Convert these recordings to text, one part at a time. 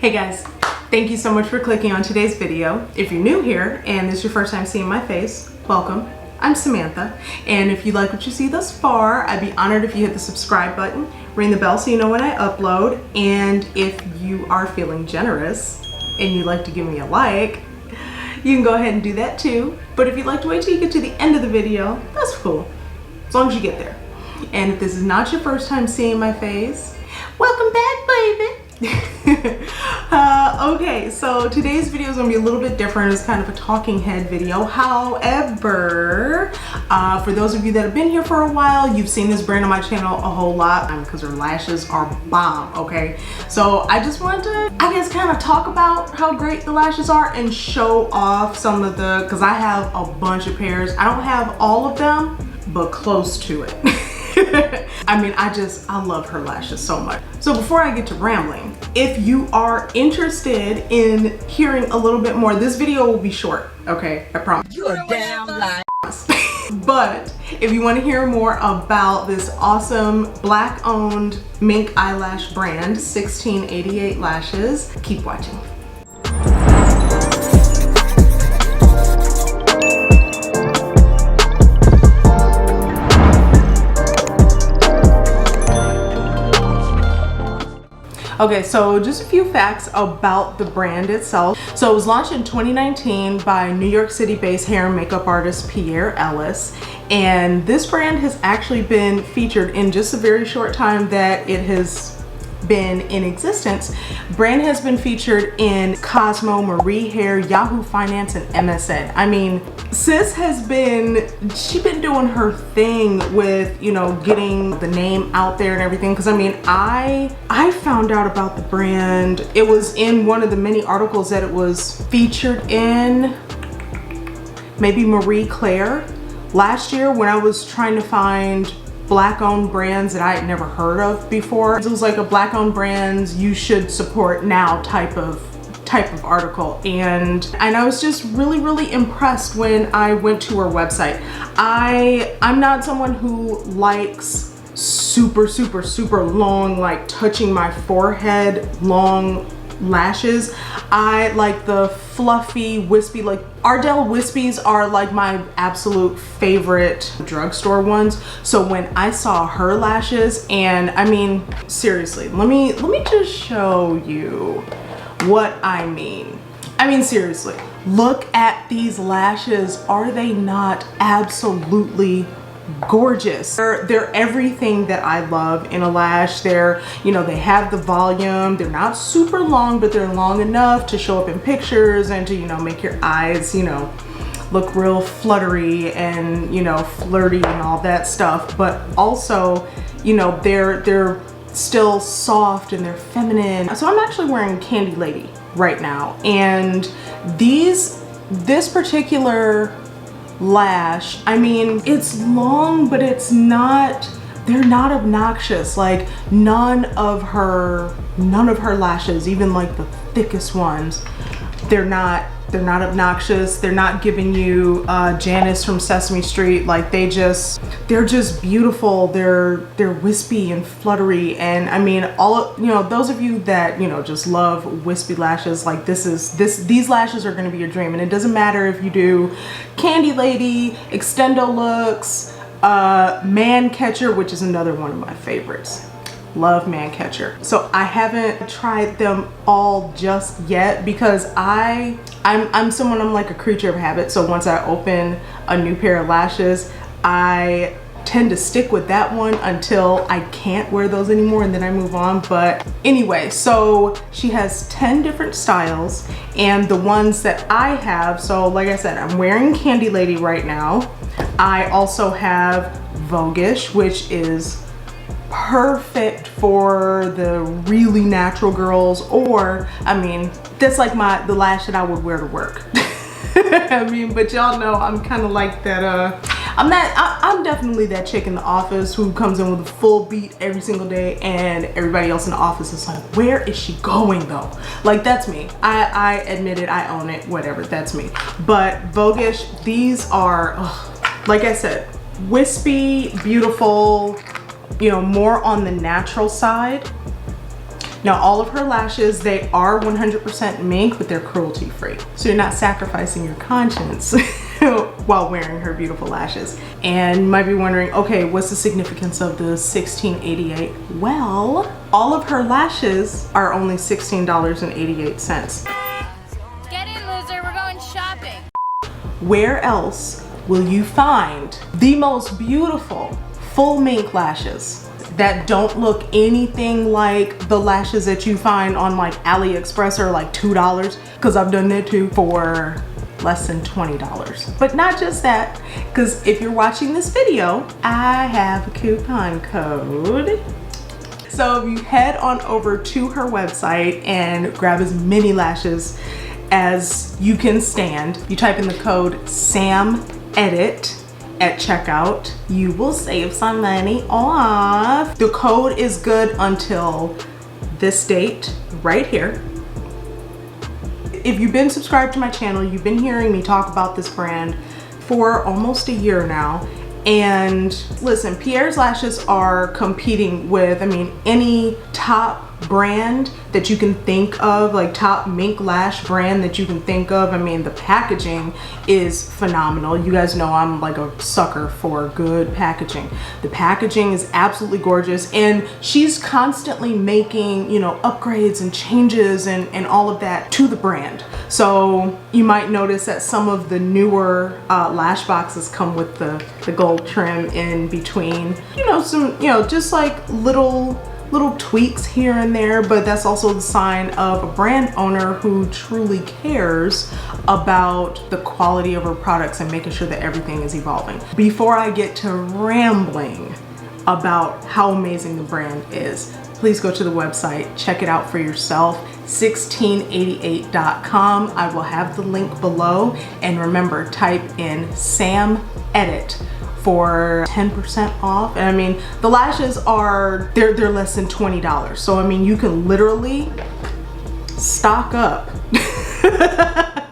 Hey guys, thank you so much for clicking on today's video. If you're new here and this is your first time seeing my face, welcome. I'm Samantha, and if you like what you see thus far, I'd be honored if you hit the subscribe button, ring the bell so you know when I upload, and if you are feeling generous and you'd like to give me a like, you can go ahead and do that too. But if you'd like to wait till you get to the end of the video, that's cool, as long as you get there. And if this is not your first time seeing my face, welcome back, baby. Okay, so today's video is going to be a little bit different. It's kind of a talking head video. However, for those of you that have been here for a while, you've seen this brand on my channel a whole lot because her lashes are bomb, okay? So I just wanted to, I guess, kind of talk about how great the lashes are and show off some of the, because I have a bunch of pairs. I don't have all of them, but close to it. I mean, I love her lashes so much. So before I get to rambling, if you are interested in hearing a little bit more, this video will be short, okay? I promise. You're damn lying. But if you want to hear more about this awesome black owned mink eyelash brand, 1688 lashes, keep watching. Okay, so just a few facts about the brand itself. So it was launched in 2019 by New York City based hair and makeup artist Pierre. And this brand has actually been featured in just a very short time that it has been in existence. Brand has been featured in Cosmo, Marie Hair, Yahoo Finance, and MSN. I mean, sis has been, she's been doing her thing with, you know, getting the name out there and everything. Because I mean, I found out about the brand. It was in one of the many articles that it was featured in, maybe Marie Claire, last year when I was trying to find black owned brands that I had never heard of before. It was like a black owned brands you should support now type of article, and I was just really impressed when I went to her website. I'm not someone who likes super long, like touching my forehead long lashes. I like the fluffy wispy, like Ardell wispies are like my absolute favorite drugstore ones. So when I saw her lashes, and I mean, seriously, let me just show you what I mean. I mean, seriously, look at these lashes. Are they not absolutely gorgeous? They're everything that I love in a lash. They're, you know, they have the volume. They're not super long, but they're long enough to show up in pictures and to, you know, make your eyes, you know, look real fluttery and, you know, flirty and all that stuff. But also, you know, they're still soft and they're feminine. So I'm actually wearing Candy Lady right now, and this particular lash, I mean, it's long, but it's not, they're not obnoxious. Like none of her lashes, even like the thickest ones, they're not obnoxious. They're not giving you Janice from Sesame Street. Like they're just beautiful. They're wispy and fluttery, and I mean, you know, those of you that, you know, just love wispy lashes, like these lashes are going to be your dream. And it doesn't matter if you do Candy Lady, Extendo Looks, Man Catcher, which is another one of my favorites. Love Man Catcher. So I haven't tried them all just yet because I'm someone, I'm like a creature of habit. So once I open a new pair of lashes, I tend to stick with that one until I can't wear those anymore, and then I move on. But anyway, so she has 10 different styles, and the ones that I have, so like I said, I'm wearing Candy Lady right now. I also have Voguish, which is perfect for the really natural girls, or I mean, that's like the lash that I would wear to work. I mean, but y'all know I'm kind of like that. I'm definitely that chick in the office who comes in with a full beat every single day, and everybody else in the office is like, where is she going though? Like, that's me. I admit it, I own it, whatever, that's me. But Voguish, these are, like I said, wispy, beautiful, you know, more on the natural side. Now all of her lashes, they are 100% mink, but they're cruelty free. So you're not sacrificing your conscience while wearing her beautiful lashes. And you might be wondering, okay, what's the significance of the 1688? Well, all of her lashes are only $16.88. Get in, loser, we're going shopping. Where else will you find the most beautiful full mink lashes that don't look anything like the lashes that you find on like AliExpress or like $2? Because I've done that too, for less than $20. But not just that, because if you're watching this video, I have a coupon code. So if you head on over to her website and grab as many lashes as you can stand, you type in the code TheeSamanthaEdit at checkout, you will save some money off. The code is good until this date right here. If you've been subscribed to my channel, you've been hearing me talk about this brand for almost a year now. And listen, Pierre's lashes are competing with, I mean, any top brand that you can think of, like top mink lash brand that you can think of. I mean, the packaging is phenomenal. You guys know I'm like a sucker for good packaging. The packaging is absolutely gorgeous, and she's constantly making, you know, upgrades and changes and all of that to the brand. So you might notice that some of the newer lash boxes come with the gold trim in between, you know, some, you know, just like little tweaks here and there, but that's also the sign of a brand owner who truly cares about the quality of her products and making sure that everything is evolving. Before I get to rambling about how amazing the brand is, please go to the website, check it out for yourself, 1688.com. I will have the link below, and remember, type in SamEdit for 10% off. And I mean, the lashes are, they're less than $20. So I mean, you can literally stock up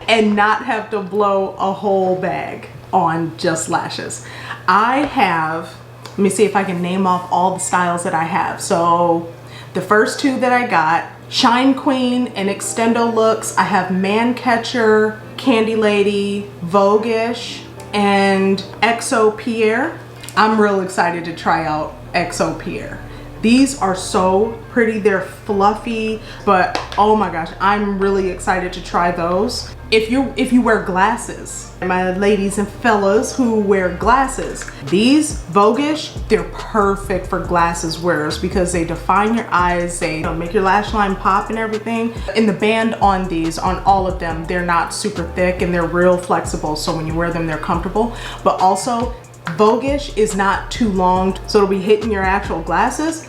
and not have to blow a whole bag on just lashes. I have, let me see if I can name off all the styles that I have. So the first two that I got, Shine Queen and Extendo Looks. I have Man Catcher, Candy Lady, Voguish, and XO Pierre. I'm real excited to try out XO Pierre. These are so pretty. They're fluffy, but oh my gosh, I'm really excited to try those. If you wear glasses, my ladies and fellas who wear glasses, these Voguish, they're perfect for glasses wearers because they define your eyes, they make your lash line pop and everything. And the band on these, on all of them, they're not super thick and they're real flexible, so when you wear them, they're comfortable. But also, Voguish is not too long, so it'll be hitting your actual glasses.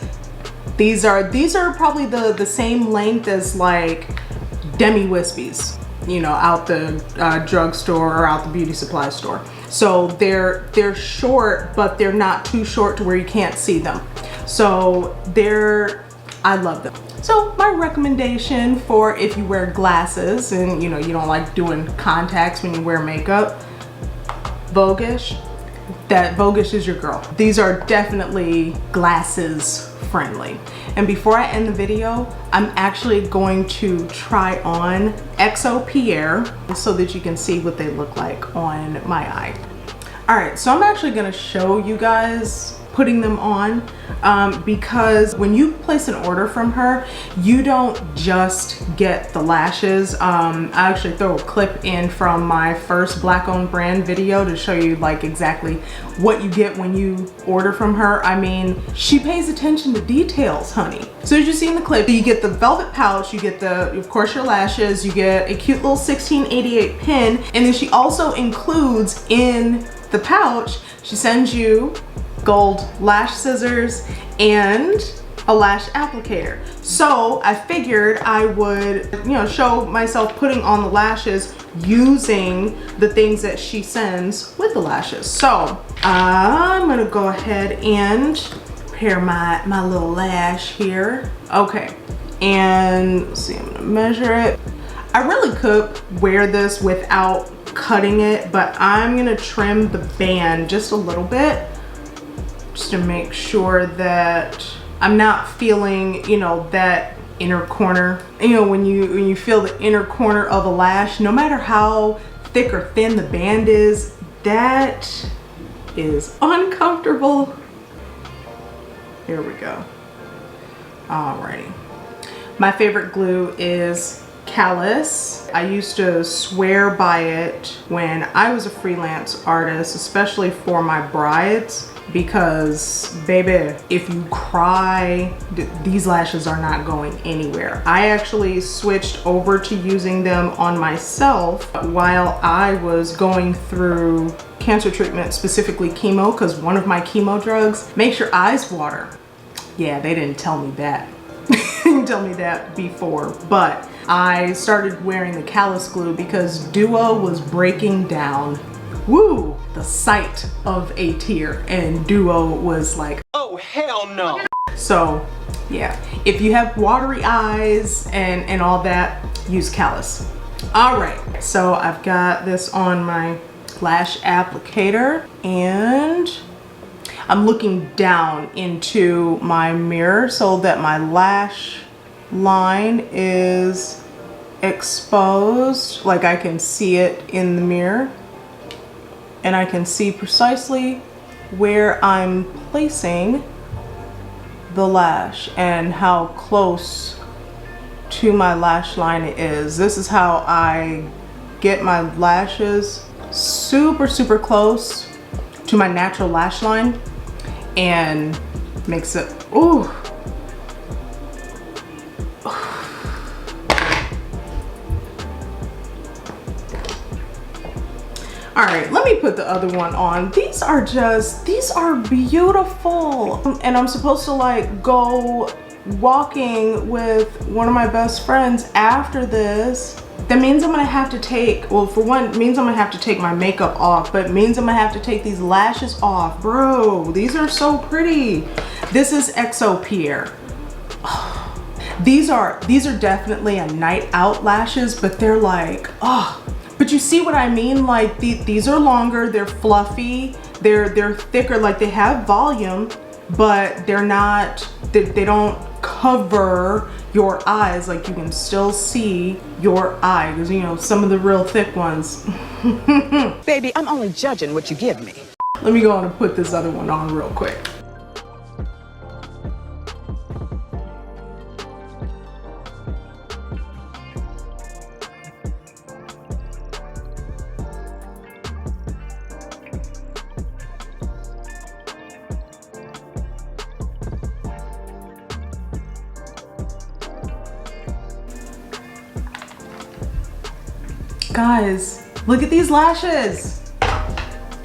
These are probably the same length as like Demi Wispies, you know, out the drugstore or out the beauty supply store. So they're short, but they're not too short to where you can't see them. So I love them. So my recommendation for if you wear glasses and you know you don't like doing contacts when you wear makeup, Voguish. That Voguish is your girl. These are definitely glasses friendly. And before I end the video, I'm actually going to try on XO Pierre so that you can see what they look like on my eye. All right, so I'm actually gonna show you guys putting them on because when you place an order from her, you don't just get the lashes. I actually throw a clip in from my first Black owned brand video to show you like exactly what you get when you order from her. I mean, she pays attention to details, honey. So as you see in the clip, you get the velvet pouch, you get of course your lashes, you get a cute little 1688 pin, and then she also includes in the pouch, she sends you gold lash scissors and a lash applicator. So I figured I would, you know, show myself putting on the lashes using the things that she sends with the lashes. So I'm gonna go ahead and prepare my little lash here. Okay, and let's see, I'm gonna measure it. I really could wear this without cutting it, but I'm gonna trim the band just a little bit, just to make sure that I'm not feeling, you know, that inner corner. You know, when you feel the inner corner of a lash, no matter how thick or thin the band is, that is uncomfortable. Here we go. Alrighty. My favorite glue is Callus. I used to swear by it when I was a freelance artist, especially for my brides, because baby, if you cry, these lashes are not going anywhere. I actually switched over to using them on myself while I was going through cancer treatment, specifically chemo, because one of my chemo drugs makes your eyes water. Yeah, they didn't tell me that. They didn't tell me that before, but I started wearing the Callus glue because Duo was breaking down. Woo! The sight of a tear, and Duo was like, oh hell no. So yeah, if you have watery eyes and all that, use Callus. All right, so I've got this on my lash applicator and I'm looking down into my mirror so that my lash line is exposed, like I can see it in the mirror, and I can see precisely where I'm placing the lash and how close to my lash line it is. This is how I get my lashes super close to my natural lash line and makes it, ooh. All right, let me put the other one on. These are beautiful. And I'm supposed to like go walking with one of my best friends after this. That means I'm gonna have to take, well, for one, it means I'm gonna have to take my makeup off, but it means I'm gonna have to take these lashes off. Bro, these are so pretty. This is XO Pierre. Oh, these are definitely a night out lashes, but they're like, oh, but you see what I mean? Like these are longer, they're fluffy, they're thicker, like they have volume, but they're not, they don't cover your eyes. Like you can still see your eye, because you know, some of the real thick ones. Baby, I'm only judging what you give me. Let me go on and put this other one on real quick. Guys, look at these lashes.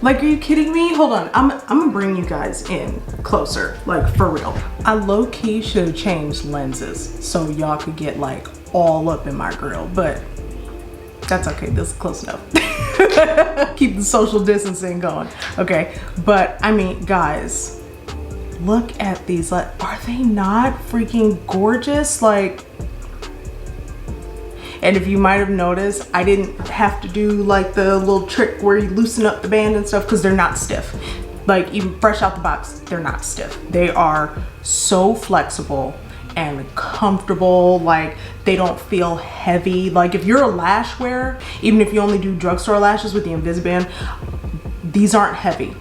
Like, are you kidding me? Hold on, I'm gonna bring you guys in closer, like for real. I low-key should have changed lenses so y'all could get like all up in my grill, but that's okay, this is close enough. Keep the social distancing going, okay? But I mean, guys, look at these, like, are they not freaking gorgeous? Like, and if you might have noticed, I didn't have to do like the little trick where you loosen up the band and stuff, because they're not stiff. Like, even fresh out the box, they're not stiff. They are so flexible and comfortable. Like, they don't feel heavy. Like, if you're a lash wearer, even if you only do drugstore lashes with the Invisiband, these aren't heavy.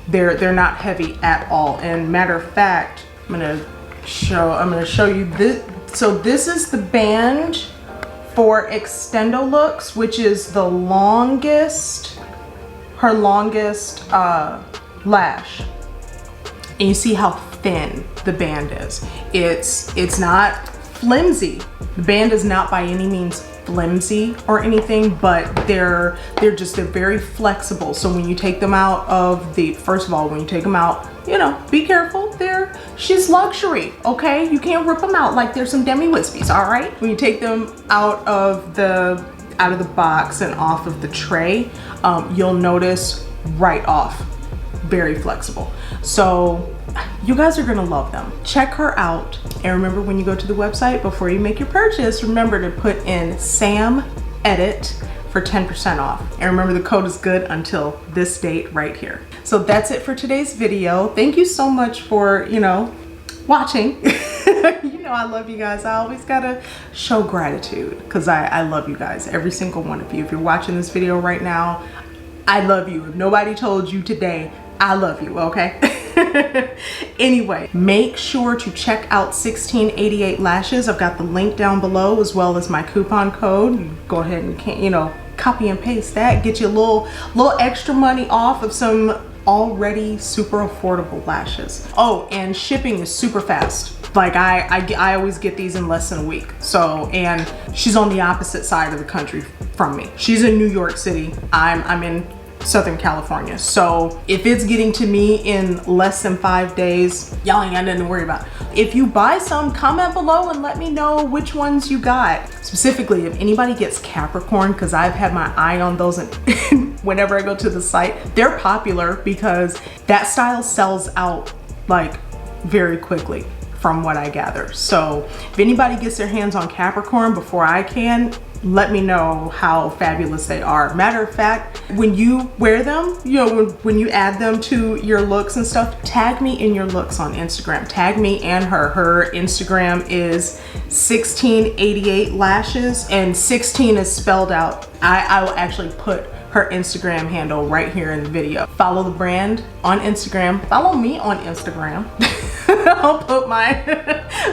They're not heavy at all. And matter of fact, I'm gonna show you this. So this is the band for Extendo Looks, which is the longest, her longest lash. And you see how thin the band is. It's not flimsy. The band is not by any means flimsy or anything, but they're very flexible. So when you take them out of the, first of all, when you take them out, you know, be careful. She's luxury, okay? You can't rip them out like there's some Demi Wispies, all right? When you take them out of the box and off of the tray, you'll notice right off, very flexible. So you guys are gonna love them. Check her out. And remember, when you go to the website, before you make your purchase, remember to put in SamEdit for 10% off. And remember, the code is good until this date right here. So that's it for today's video. Thank you so much for, you know, watching. You know, know I love you guys. I always gotta show gratitude because I love you guys, every single one of you. If you're watching this video right now, I love you. If nobody told you today, I love you, okay? Anyway, make sure to check out 1688 lashes. I've got the link down below as well as my coupon code. You go ahead and, you know, copy and paste that, get you a little extra money off of some already super affordable lashes. Oh, and shipping is super fast. Like I always get these in less than a week. So, and she's on the opposite side of the country from me. She's in New York City. I'm in Southern California. So if it's getting to me in less than 5 days, y'all ain't got nothing to worry about. If you buy some, comment below and let me know which ones you got. Specifically, if anybody gets Capricorn, because I've had my eye on those and whenever I go to the site, they're popular because that style sells out like very quickly from what I gather. So if anybody gets their hands on Capricorn before I can, let me know how fabulous they are. Matter of fact, when you wear them, you know, when you add them to your looks and stuff, tag me in your looks on Instagram. Tag me and her. Her Instagram is 1688 lashes, and 16 is spelled out. I will actually put her Instagram handle right here in the video. Follow the brand on Instagram. Follow me on Instagram. I'll put my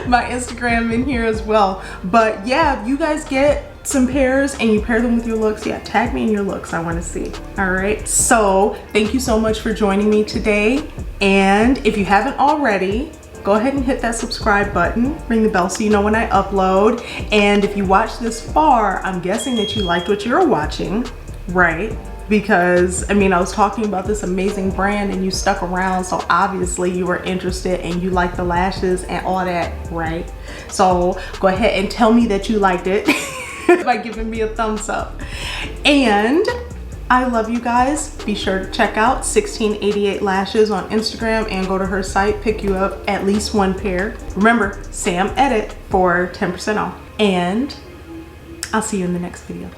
Instagram in here as well. But yeah, if you guys get some pairs and you pair them with your looks, yeah, tag me in your looks. I want to see. All right, so thank you so much for joining me today. And if you haven't already, go ahead and hit that subscribe button, ring the bell so you know when I upload. And if you watched this far, I'm guessing that you liked what you're watching, right? Because I mean, I was talking about this amazing brand and you stuck around, so obviously you were interested and you like the lashes and all that, right? So go ahead and tell me that you liked it by giving me a thumbs up. And I love you guys. Be sure to check out 1688 lashes on Instagram and go to her site, pick you up at least one pair. Remember, Sam Edit for 10% off. And I'll see you in the next video.